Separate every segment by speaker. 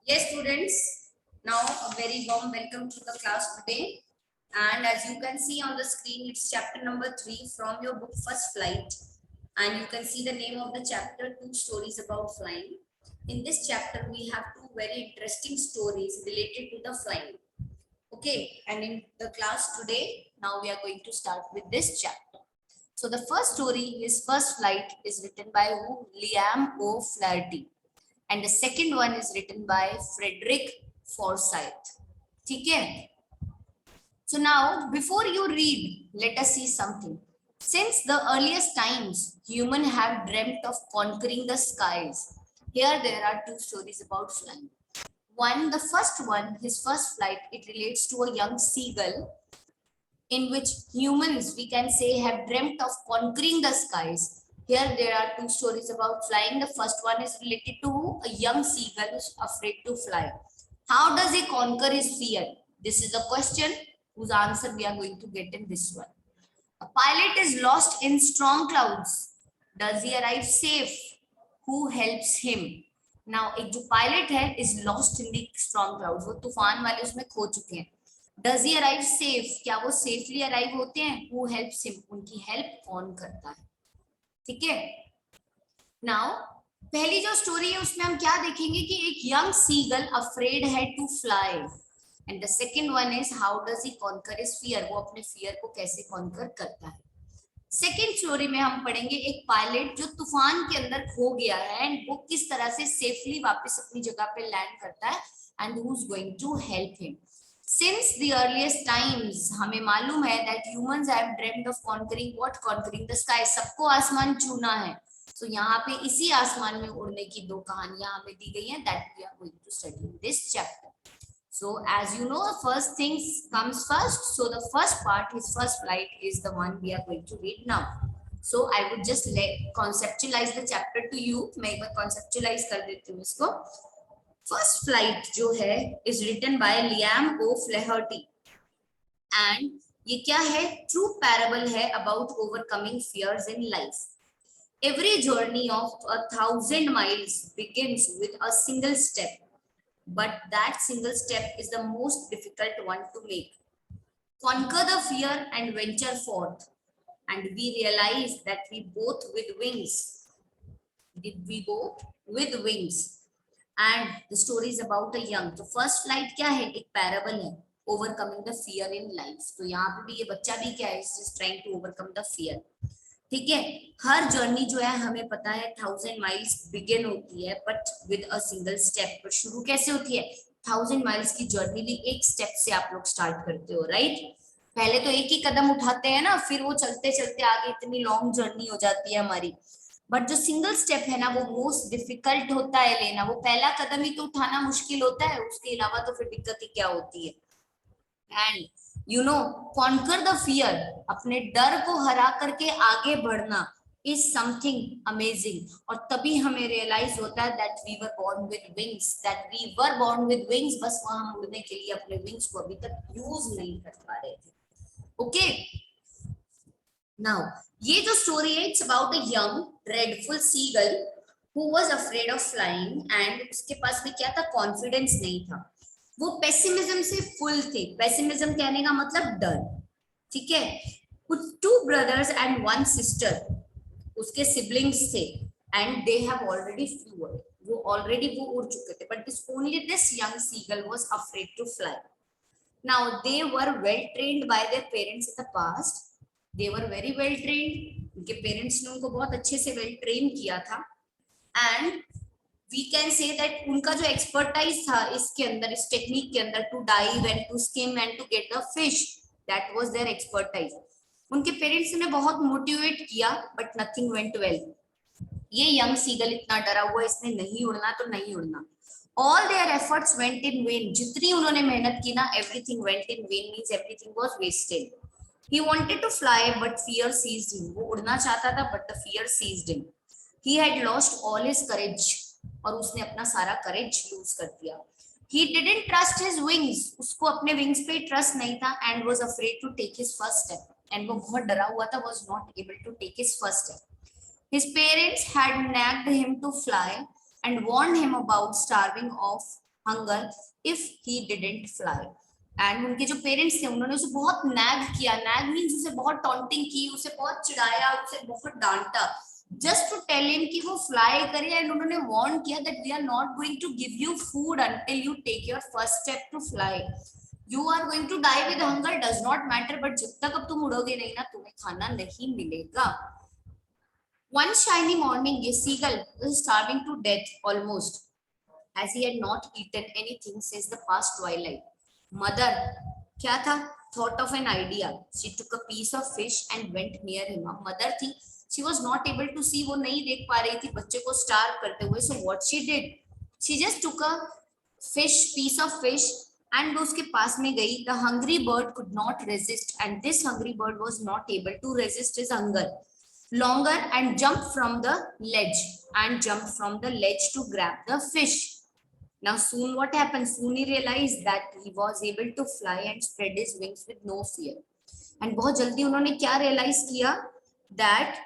Speaker 1: Yes, students, now a very warm welcome to the class today. And as you can see on the screen, it's chapter number 3 from your book First Flight. And you can see the name of the chapter, Two Stories About Flying. In this chapter, we have two very interesting stories related to the flying. Okay, and in the class today, now we are going to start with this chapter. So the first story is First Flight is written by who? Liam O'Flaherty. And the second one is written by Frederick Forsyth. Okay. So now, before you read, let us see something. Since the earliest times, humans have dreamt of conquering the skies. Here there are two stories about flying. One, the first one, his first flight, it relates to a young seagull in which humans, we can say, have dreamt of conquering the skies. Here there are two stories about flying. The first one is related to a young seagull who's afraid to fly. How does he conquer his fear? This is a question whose answer we are going to get in this one. A pilot is lost in storm clouds. Does he arrive safe? Who helps him? Now, एक जो pilot है is lost in the storm clouds. वो तूफान वाले उसमें खो चुके हैं. Does he arrive safe? क्या वो safely arrive होते हैं? Who helps him? उनकी help कौन करता है? ठीक है? Now, पहली जो story है उसमें हम क्या देखेंगे कि एक young seagull afraid है to fly. And the second one is how does he conquer his fear? वो अपने fear को कैसे conquer करता है? सेकेंड स्टोरी में हम पढ़ेंगे एक पायलट जो तूफान के अंदर खो गया है एंड वो किस तरह से सेफली वापस अपनी जगह पे लैंड करता है and who is going to help him. Since the earliest times हमें मालूम है that humans have dreamed of conquering what conquering the sky. सबको आसमान छूना है. तो यहाँ पे इसी आसमान में उड़ने की दो कहानियां हमें दी गई हैं that we are going to study in this chapter. So as you know, first things comes first. So the first part, his first flight, is the one we are going to read now. So I would just conceptualize the chapter to you. मैं एक बार conceptualize कर देती हूँ इसको. First flight जो है is written by Liam O'Flaherty. And ये क्या है? True parable है about overcoming fears in life. Every journey of 1,000 miles begins with a single step. But that single step is the most difficult one to make. Conquer the fear and venture forth. And we realize that we both with wings. We both with wings. And the story is about a young. तो first flight क्या है? एक parable है. Overcoming the fear in life. तो यहाँ पे भी ये बच्चा भी क्या है? Is trying to overcome the fear. ठीक है. हर जर्नी जो है हमें पता है 1,000 माइल्स बिगिन होती है but with a single step. पर शुरू कैसे होती है? 1,000 माइल्स की जर्नी भी एक स्टेप से आप लोग स्टार्ट करते हो, राइट? पहले तो एक ही कदम उठाते हैं ना, फिर वो चलते चलते आगे इतनी लॉन्ग जर्नी हो जाती है हमारी. बट जो सिंगल स्टेप है ना वो मोस्ट डिफिकल्ट होता है लेना. वो पहला कदम ही तो उठाना मुश्किल होता है, उसके अलावा तो फिर दिक्कत ही क्या होती है. And you know conquer the fear, अपने डर को हरा करके आगे बढ़ना इज समथिंग अमेजिंग. और तभी हमें रियलाइज होता है that we were born with wings. That we were born with wings. बस वहां हम उड़ने के लिए अपने विंग्स को अभी तक यूज नहीं कर पा रहे थे. ओके. नाउ ये जो स्टोरी है it's about a young dreadful seagull who was afraid of flying. And उसके पास में क्या था? कॉन्फिडेंस नहीं था. वो पेसिमिज्म से फुल थे. पेसिमिज्म कहने का मतलब डर. ठीक है. Two brothers and one sister, उसके सिबलिंग्स थे and they have already flew. वो ऑलरेडी वो उड़ चुके थे. But this only this young seagull was afraid to fly. Now they were well trained by their parents in the past. They were very well trained. उनके parents ने उनको बहुत अच्छे से वेल ट्रेन किया था. And we can say that उनका जो एक्सपर्टाइज था इसके अंदर, इस टेक्निक के अंदर, to dive and to skim and to get the fish, that was their expertise. उनके पेरेंट्स ने बहुत मोटिवेट किया बट नथिंग वेंट वेल. ये यंग सीगल इतना डरा हुआ, इसने नहीं उड़ना तो नहीं उड़ना. All their efforts went in vain. जितनी उन्होंने मेहनत की ना, everything went in vain means everything was wasted. He wanted to fly but fear seized him. वो उड़ना चाहता था but the fear seized him. He had lost all his courage. और उसने अपना सारा करेज लूज कर दिया. He didn't trust his wings. उसको अपने विंग्स पे ट्रस्ट नहीं था and was afraid to take his first step. And वो बहुत डरा हुआ था, was not able to take his first step. His parents had nagged him to fly and warned him about starving of hunger if he didn't fly. And उनके जो parents थे उन्होंने उसे बहुत नैग किया, नैग मीन्स उसे बहुत taunting की, उसे बहुत चिढ़ाया, उसे बहुत डांटा, जस्ट टू टेल हिम कि वो फ्लाई करे, एंड उन्होंने वार्न किया that we are not going to give you food until you take your first step to fly, you are going to die with hunger, does not matter, but जब तक अब तुम उड़ोगे नहीं ना तुम्हें खाना नहीं मिलेगा. One shiny morning, a seagull was starving to death almost, as he had not eaten anything since the past twilight. Mother, क्या था? Thought of an idea. She took a piece of fish and went near him. अब mother थी, she was not able to see, वो नहीं देख पा रही थी बच्चे को starve करते हुए. So what she did? She just took a piece of fish and उसके पास में गई. The hungry bird could not resist, and this hungry bird was not able to resist his hunger longer and jumped from the ledge to grab the fish. Now soon what happened? Soon he realized that he was able to fly and spread his wings with no fear. And बहुत जल्दी उन्होंने क्या realize किया? That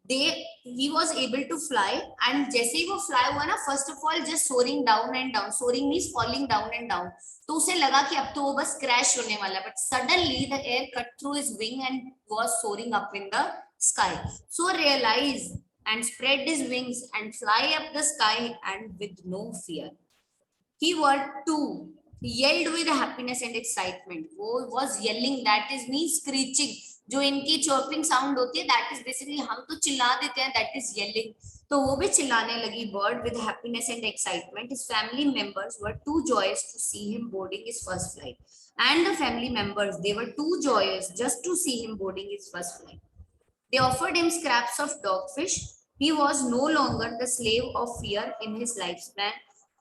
Speaker 1: he was able to fly, and जैसे ही वो fly हुआ ना, first of all just soaring down and down. Soaring means falling down and down. तो उसे लगा कि अब तो वो बस crash होने वाला है. But suddenly the air cut through his wing and was soaring up in the sky. So realize and spread his wings and fly up the sky and with no fear. He were too yelled with happiness and excitement. वो was yelling, that is means screeching. जो इनकी chirping sound होती है, that is basically हम तो चिल्ला देते हैं, that is yelling. तो वो भी चिल्लाने लगी bird with happiness and excitement. His family members were too joyous to see him boarding his first flight. And the family members, they were too joyous just to see him boarding his first flight. They offered him scraps of dogfish. He was no longer the slave of fear in his lifespan.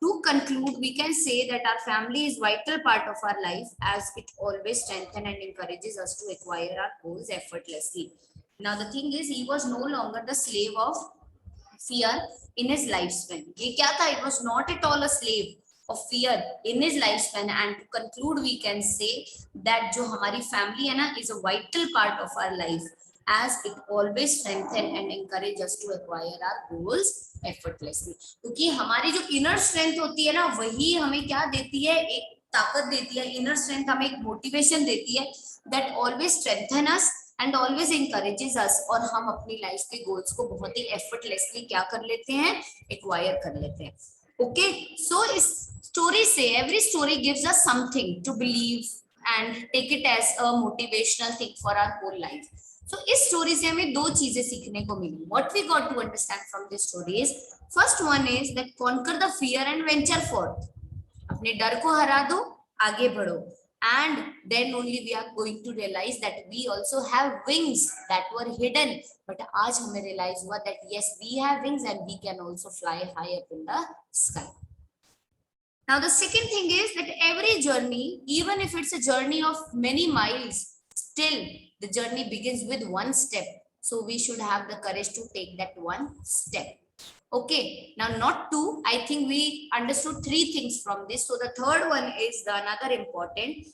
Speaker 1: To conclude, we can say that our family is a vital part of our life, as it always strengthens and encourages us to acquire our goals effortlessly. Now, the thing is, he was no longer the slave of fear in his lifespan. ये क्या था? It was not at all a slave of fear in his lifespan. And to conclude, we can say that जो हमारी family है ना, is a vital part of our life, as it always strengthen and encourage us to acquire our goals effortlessly. क्योंकि हमारी जो inner strength होती है ना, वही हमें क्या देती है? एक ताकत देती है. inner strength हमें एक motivation देती है that always strengthen us and always encourages us, और हम अपनी लाइफ के गोल्स को बहुत ही effortlessly क्या कर लेते हैं? acquire कर लेते हैं. Okay, so इस story से, every story gives us something to believe and take it as a motivational thing for our whole life. So इस स्टोरी से हमें दो चीजें सीखने को मिली. What we got to understand from this story is, first one is that conquer the fear and venture forth. अपने डर को हरा दो, आगे बढ़ो, and then only we are going to realize that we also have wings that were hidden. But आज हमें realize हुआ that yes, we have wings and we can also fly high up in the sky. Now the second thing is that every journey, even if it's a journey of many miles, still the journey begins with one step. So we should have the courage to take that one step. Okay, now not two. I think we understood three things from this. So the third one is the another important,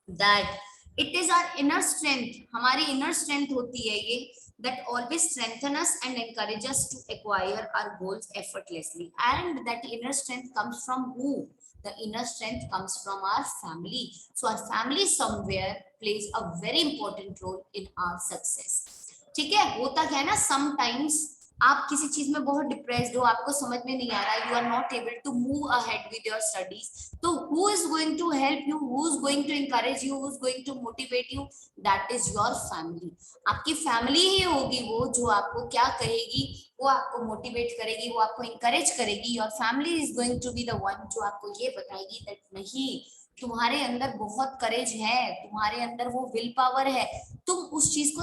Speaker 1: that it is our inner strength. हमारी inner strength होती है ये, that always strengthen us and encourage us to acquire our goals effortlessly. And that inner strength comes from who? The inner strength comes from our family. So our family somewhere plays a very important role in our success. ठीक है? होता क्या है ना, sometimes आप किसी चीज में बहुत डिप्रेस्ड हो, आपको समझ में नहीं आ रहा, you are not able to move ahead with your studies. तो who is going to help you? Who is going to encourage you? Who is going to motivate you? That is your family. आपकी family ही होगी वो जो आपको क्या कहेगी, वो आपको मोटिवेट करेगी, वो आपको encourage करेगी. Your family is going to be the one जो आपको ये बताएगी that नहीं, तुम्हारे अंदर बहुत करेज है, तुम्हारे अंदर वो विल पावर है, तुम उस चीज को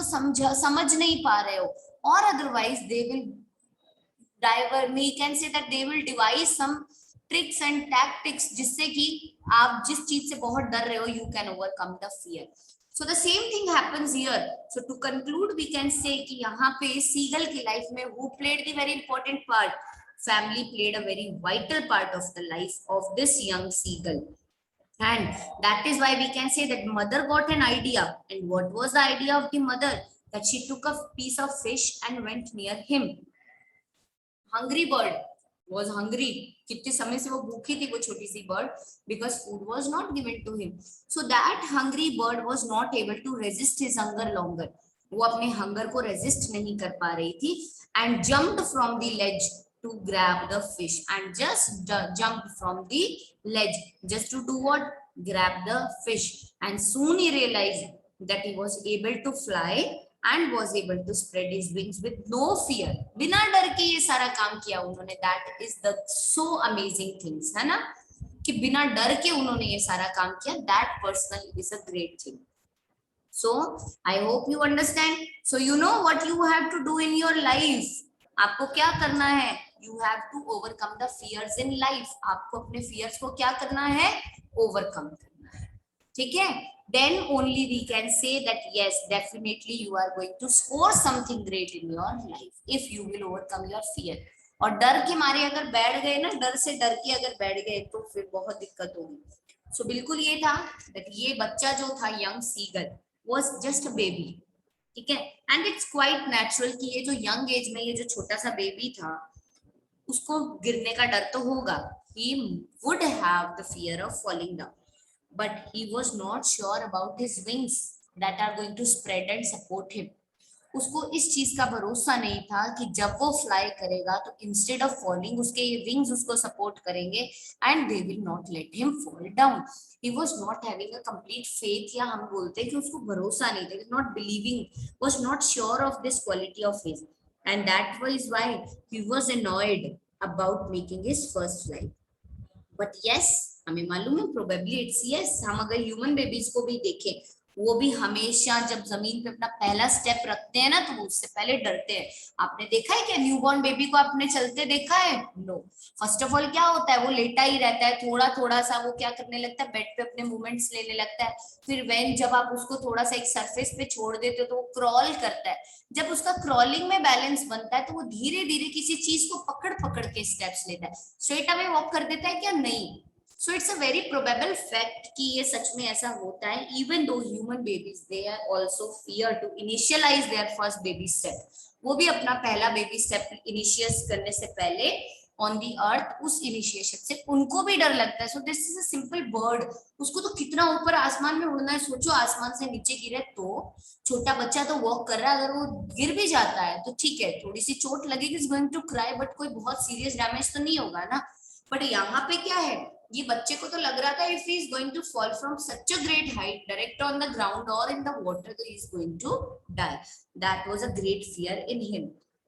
Speaker 1: समझ नहीं पा रहे हो. Or otherwise they will we can say that they will devise some tricks and tactics जिससे कि आप जिस चीज से बहुत डर रहे हो, you can overcome the fear. So the same thing happens here. So to conclude, we can say कि यहाँ पे seagull की life में who played the very important part? Family played a very vital part of the life of this young seagull. And that is why we can say that mother got an idea. And what was the idea of the mother? That she took a piece of fish and went near him. Hungry bird, was hungry. कितने समय से वो भूखी थी वो छोटी सी bird, because food was not given to him. So that hungry bird was not able to resist his hunger longer. वो अपने hunger को resist नहीं कर पा रही थी, and jumped from the ledge to grab the fish, and just jumped from the ledge just to do what? Grab the fish. And soon he realized that he was able to fly and was able to spread his wings with no fear. बिना डर के ये सारा काम किया उन्होंने. That is the so amazing things, है ना, कि बिना डर के उन्होंने ये सारा काम किया. That personally is a great thing. So I hope you understand. So you know what you have to do in your life. आपको क्या करना है? You have to overcome the fears in life. आपको अपने fears को क्या करना है? Overcome करना है. ठीक है? Then only we can say that yes, definitely you are going to score something great in your life if you will overcome your fear. और डर के मारे अगर बैठ गए ना, डर से डर के अगर बैठ गए तो फिर बहुत दिक्कत होगी. सो बिल्कुल ये था that ये बच्चा जो था young seagull was just a baby. ठीक है, एंड इट्स क्वाइट नेचुरल कि ये जो यंग एज में ये जो छोटा सा बेबी था उसको गिरने का डर तो होगा. He would have the fear of falling down, but he was not sure about his wings that are going to spread and support him. उसको इस चीज का भरोसा नहीं था कि जब वो फ्लाई करेगा तो इंस्टेड ऑफ फॉलिंग उसके ये विंग्स उसको सपोर्ट करेंगे and they will not let him fall down. He was not having a complete faith, या हम बोलते हैं कि उसको भरोसा नहीं था, not believing, was not sure of this quality of his, and that was why he was annoyed about making his first flight. But yes, हमें मालूम है प्रोबेबली इट्स यस. हम अगर ह्यूमन बेबीज को भी देखें, वो भी हमेशा जब जमीन पे अपना पहला स्टेप रखते हैं ना तो वो उससे पहले डरते हैं. आपने देखा है क्या न्यूबॉर्न बेबी को आपने चलते देखा है? नो. फर्स्ट ऑफ ऑल क्या होता है, वो लेटा ही रहता है, थोड़ा थोड़ा सा वो क्या करने लगता है, बेड पे अपने मूवमेंट्स लेने लगता है. फिर व्हेन जब आप उसको थोड़ा सा एक सरफेस पे छोड़ देते हो तो वो क्रॉल करता है. जब उसका क्रॉलिंग में बैलेंस बनता है तो वो धीरे धीरे किसी चीज को पकड़ पकड़ के स्टेप्स लेता है. स्ट्रेट अवे वॉक कर देता है क्या? नहीं. So it's a very probable fact कि ये सच में ऐसा होता है. Even though human babies they are also fear to initialize their first baby step. वो भी अपना पहला बेबी स्टेप इनिशिएट करने से पहले ऑन दी अर्थ उस इनिशिएशन से उनको भी डर लगता है. So this is a simple bird. उसको तो कितना ऊपर आसमान में उड़ना है. सोचो आसमान से नीचे गिरे तो छोटा बच्चा तो वॉक कर रहा है, अगर वो गिर भी जाता है तो ठीक है, थोड़ी सी चोट लगेगी, is going to cry, but कोई बहुत सीरियस डैमेज तो नहीं होगा ना. बट यहाँ पे क्या है, ये बच्चे को तो लग रहा था if he is going to fall from such a great height direct on the ground और इन द वाटर तो he is going to die. That was a great fear in him.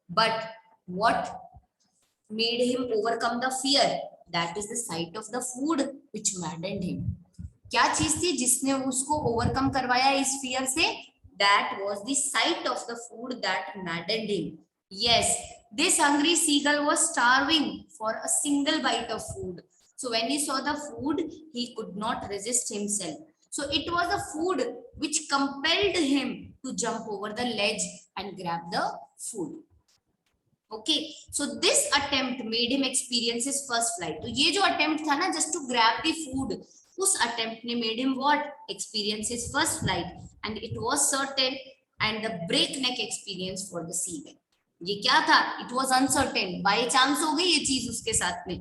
Speaker 1: But what made him overcome the fear? That is the sight of the food which maddened him. क्या चीज थी जिसने उसको overcome करवाया इस fear से? That was the sight of the food that maddened him. Yes, this hungry seagull was starving for a single bite of food. So when he saw the food, he could not resist himself. So it was the food which compelled him to jump over the ledge and grab the food. Okay, so this attempt made him experience his first flight. तो ये जो attempt था ना, just to grab the food, उस attempt ने made him what? Experience his first flight, and it was certain and the breakneck experience for the seagull. ये क्या था? It was uncertain. By chance हो गई ये चीज उसके साथ में,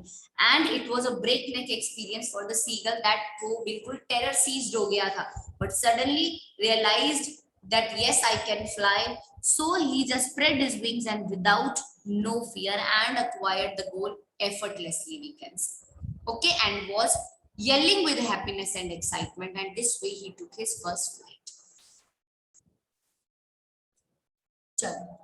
Speaker 1: and it was a breakneck experience for the seagull that वो बिल्कुल terror seized हो गया था, but suddenly realized that yes, I can fly. So he just spread his wings and without no fear and acquired the goal effortlessly, we can say. Okay, and was yelling with happiness and excitement, and this way he took his first flight. Chalo.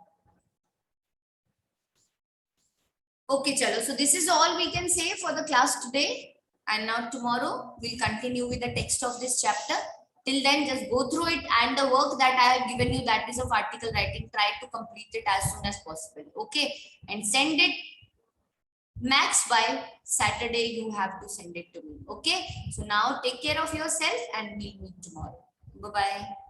Speaker 1: Okay, chalo. So this is all we can say for the class today, and now tomorrow we'll continue with the text of this chapter. Till then, just go through it, and the work that I have given you, that is of article writing, try to complete it as soon as possible. Okay, and send it max by Saturday. You have to send it to me. Okay, so now take care of yourself and we'll meet tomorrow. Bye bye.